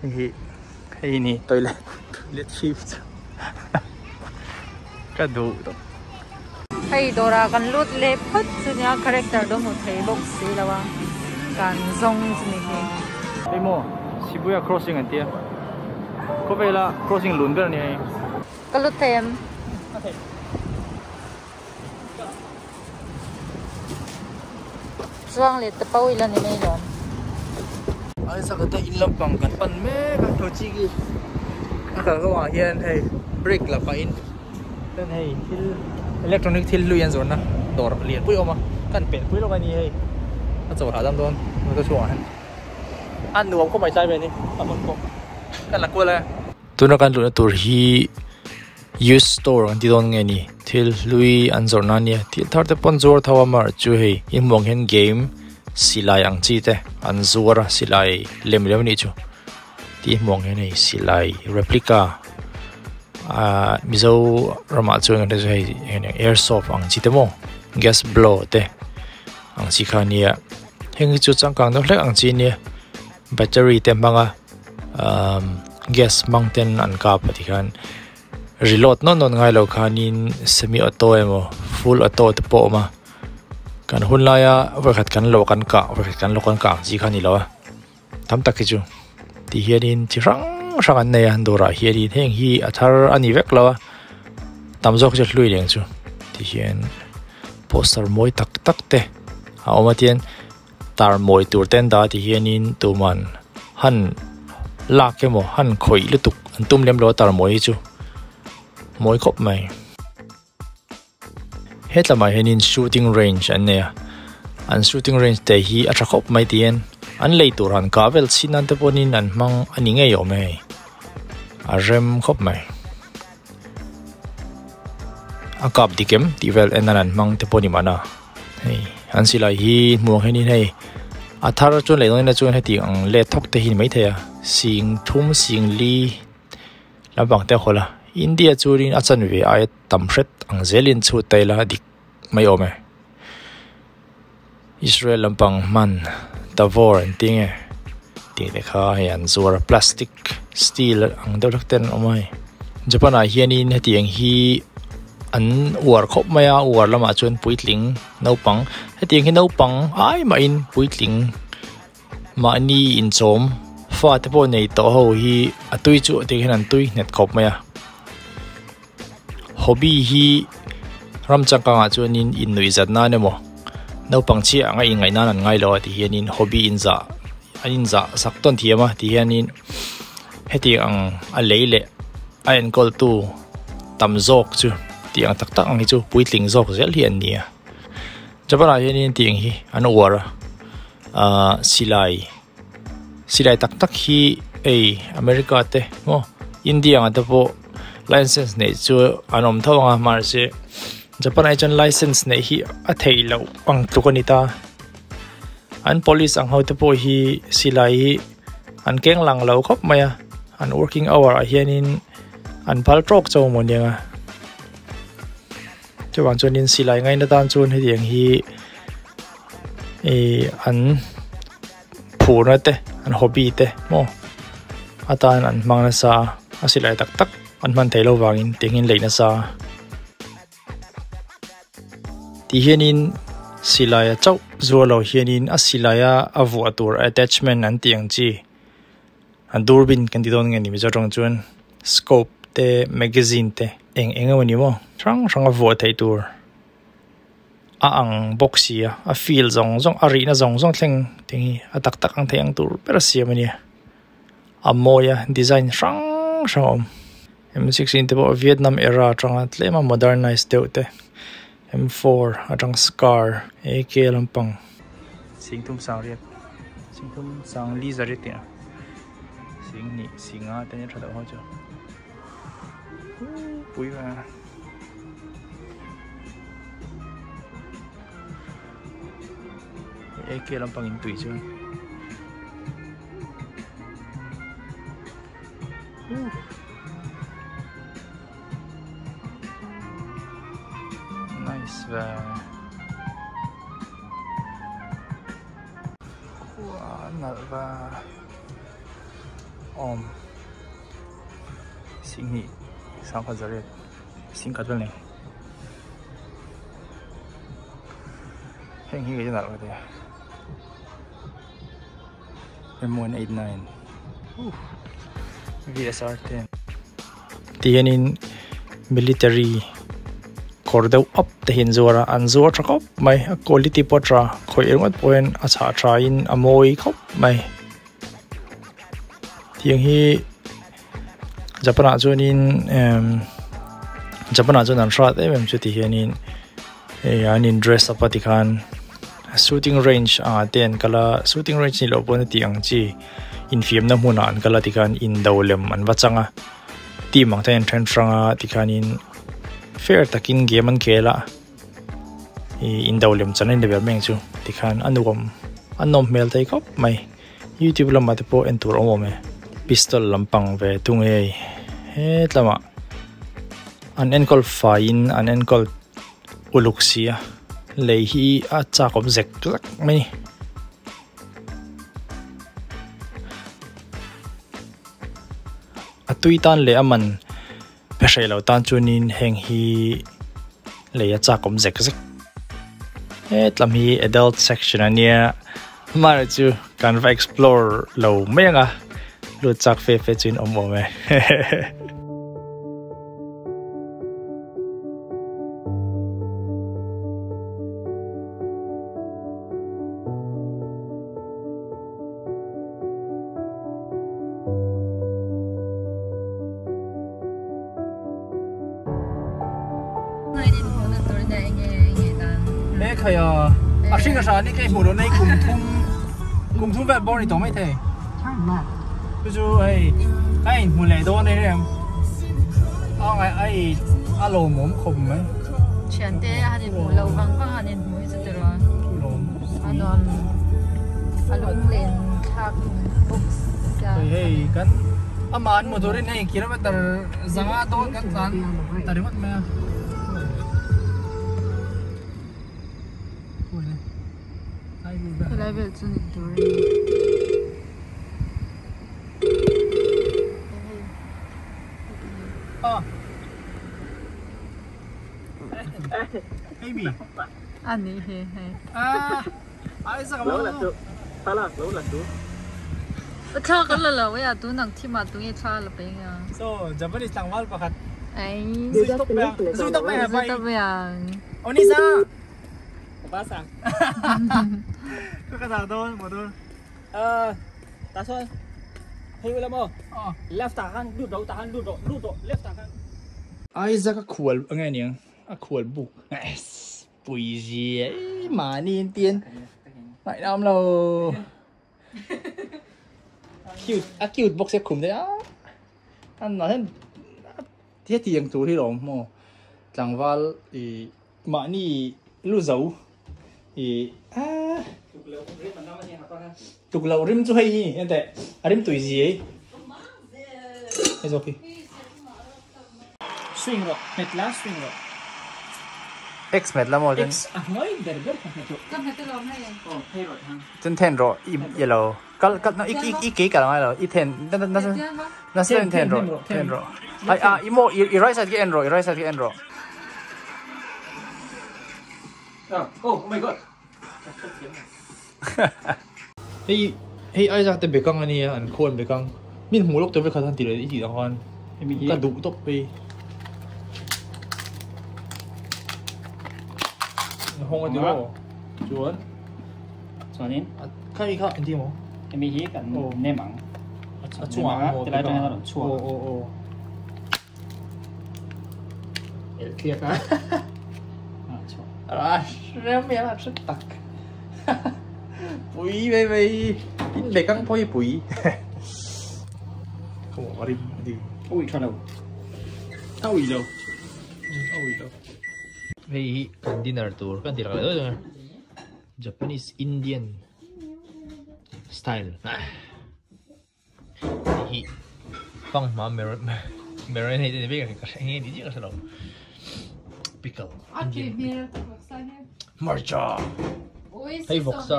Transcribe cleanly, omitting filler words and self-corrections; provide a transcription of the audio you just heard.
นี่toilet shift ก็ดูตัวให้ดรากันลุดเล็บพัดสุดยอดคาแรคเตอร์ดูหมดให้บอกสิแล้วว่าการทรงสินี่ไอ้โม่ชิบุย่า crossing อันเดียก็เวลา crossing ลุ้นกันนี่ก็ลุดเต็มช่วงเล็ดตะเป้าอีแล้วนี่ไม่ร้อนไอ้สักแต่อินลำปังกันปันแม่กันตัวจีกีก็ว่าเฮียนให้เบรกละไปอินเล่นให้ทิลอิเล็กทรอนิกส์ทิลลุยอันส่วนนะตัวเรียนปุ้ยออกมากันเป็นปุ้ยลงไปนี่ให้ถ้าจะหาตามโดนมันก็ช่วยอันหนูก็ไม่ใช่แบบนี้ตามมันก็กันหลักกูเลยตัวนักการลุ้นตัวที่ use store ที่โดนไงนี่ทิลลุยอันส่วนนั้นเนี่ยที่ถ้าจะปนจอร์ทว่ามาช่วยอินมองเห็นเกมสิลายอังจีเตอันซัวร์สิลายเล่มนี่จูที่มองเห็นไอ้สิลาย replica มิโซรามาจูกันได้ช่วยเห็น airsoft อังจีเตโม gas blow เตอังจีคันนี้เห็นจุดจังกังตัวเล็กอังจีเนี่ยแบตเตอรี่เต็มบ้างgas mountain อันกับที่คัน reload นนง่ายเราคันนี้ semi auto เอโม full auto ตะโปมากันหุ่นลายเวอร์ขัดกันโลกันกะเวอร์ขัดกันโลกันกะจีคันนี้แล้วทำตักกิจูที่เฮียดินที่รังสักอันเนี่ยดูระเฮียดินเฮงฮีอัฐร์อันนี้เวกแล้วทำจอกจะลุยเลี้ยงจูที่เฮียนโปสเตอร์มวยตักเตะเอามาเทียนตาร์มวยตัวเต้นดาที่เฮียนินตัวมันหันลากแค่หมอหันข่อยลุตุกอันตุ้มเลี้ยมล้อตาร์มวยจูมวยครบไหมเฮ็ดละไม่เห็น shooting range อันเนี่ยอัน shooting range แต่ฮีอัตราครบไม่เตียนอันเลยตัวรันกาเวลสินันเตปนินอันมังอันนี้ไงอยู่ไหมอาเรมครบไหมอากาศดีเกมที่เวลเอ็นนันมังเตปนิมานะเฮ้ยอันสิลายฮีมัวเห็นนี่เฮ้ยอัตราจนเลยตรงนี้จนให้ตีอังเล่ทกเตหินไม่เทียสิงทุ่มสิงลีลำบากแต่คนละอินเดียจูรินอาจารย์วิไอตัมเร็ดอังเซลินชูเตล่าดิกไม่เอาไหมอิสราเอลลำปังมันตะวอร์นติงติงเด็กข้าเห็นส่วนพลาสติกสตีลอังเดลักเตนเอาไหมญี่ปุ่นอาเฮียนินให้ตีอังฮีอันอวดครบไหมอ่ะอวดละมาจนปุยลิงน้าปังให้ตีอังฮีน้าปังไอ้มาอินปุยลิงมาอันนี้อินโจมฟาดพอในโต๊ะฮีอัตุยจูตีอังนั้นตุยเน็ตครบไหมอ่ะhobby hi ram changkanga chuanin in nui zatna nemo naupang chi anga ingai nan ngai lo ti hianin hobby inza aninza sakton thiama ti hianin heti ang a leile a en kol tu tam zok chu ti ang tak tak ang hi chu puitling zok zel hian nia japana hianin ti ang hi an wara silai tak tak hi america te mo india nga ta po license này chưa anh om thâu à mà sẽ Japan ai chân license này hi a thei lo ang tu ko nita an police ang hau te po hi silai hi an keng lang lo khop maya an working hour a hianin an phal trok chaw mo nia chuan chuanin silai ngai na tan chun hi diang hi an phu na te an hobby te mo atan an mang na sa a silai tak takอันมันเทโลวางินเตียงเลยนะซาที่เฮียนินสิลายเจ้าจัวเราเฮียนินสิลายอาวัวตัว attachment อันเตียงจีอันดูร์บินกันที่โดนเงินนี่ไม่จะตรงจวน scope เตะ magazine เตะเองวันนี้มั้งช่างอาวัวไทยตัวอังบ็อกซี่อ่ะ feel จงอารีน่าจงเท่งที่นี่ตักอังเทียงตัวเปรสีมันเนี่ยโมยดีไซน์ช่างM16 te bo Vietnam era atanga tlema modernized deute M4 atang Scar AK lampang singtum sang riat singtum sang li zarit ya sing ni singa tanya thada ho cha pui wa AK lampang in tui chu nice và nợ và สิ่งนี้สามพันจะเรียกสิ่งกัดเป็นไงแห่งที่ก็จะหนักเลย M189 VSR10 tiyanin military kordeu up te hin zora an zor thakop mai a quality potra khoi engot point a cha tra in amoi khop mai tiang hi japana chuanin japana chuan an hrat em chu ti hianin anin dress up ati khan shooting range ten kala shooting range ni lo pon tiang chi infiam na hmuna an kala ti khan in dawlem an wachanga team ang ten tren franga ti khanin fair takin game an kela in dawlem chanin level meng chu ti khan anom mel tai kop mai youtube lam ate po entur omome pistol lampang ve tunge he tlama an enkol fain an enkol uluksia lei hi a chakom zek tlak mai tuitan le aman pesai lo tan chunin heng hi le ya chakom zek zek tlam hi adult section ania mar chu kan va explore lo menga lu chak fe chin omome kaya sinh cái sao này cái mùa này cùng thung vẹt bò này tổng mấy thế ví dụ ấy mùa này đó này em ấy alo mồm khom mấy chuyện đấy anh ấy mùa lâu vắng vắng anh ấy mùa gì đó anh alo lên khác book kan aman motorin hay kilometer zanga to kan san tadi mat me level tu ni tu baby anh ấy he ai sao lâu là tu lâu là tu cha cái là vậy à tu nang thi mà tu nghe cha là bên à so Japanese tang wal pakat ai zui tóc bè à Onisa ba sang cái sao thôi một thôi ta thôi hình làm không left tahan đút đầu left tahan ai ra cái khuẩn nghe nhỉ khuẩn bụng bùi gì mà niên tiên lại năm lâu cute box sẽ khủng đấy á anh nói thêm thiết tiền chủ thì rồi mà chẳng vào thì mà ni lu dấu thì tục lâu rim cho hay nhỉ em tệ rim tuổi gì ấy hay rồi swing rồi mệt lá swing rồi X mệt lắm rồi X nói để biết con phải tự làm hay hay rồi ha chân ten rồi yellow cái nó ít kỹ cả rồi ít ten nó sẽ ten rồi imo right side cái end rồi oh my god hey ai ra tên bê căng anh anh khôn bê căng mình hú lúc tới với khả năng tỷ lệ chỉ là con ta đủ tốc đi không có tiếng nào chuồn cho nên cái khác anh tiếng em bị cảnh nem mặn chuồn cái này là chuồn kia cả rem miếng là rất tặc bụi baby để căng phơi bụi không có rim đi ui cho đâu ui đâu hey dinner tour kan tidak ada Japanese Indian style hi phong mà marinade thì biết cái nghe đi chứ cái đâu pickle Indian marcha hey voxa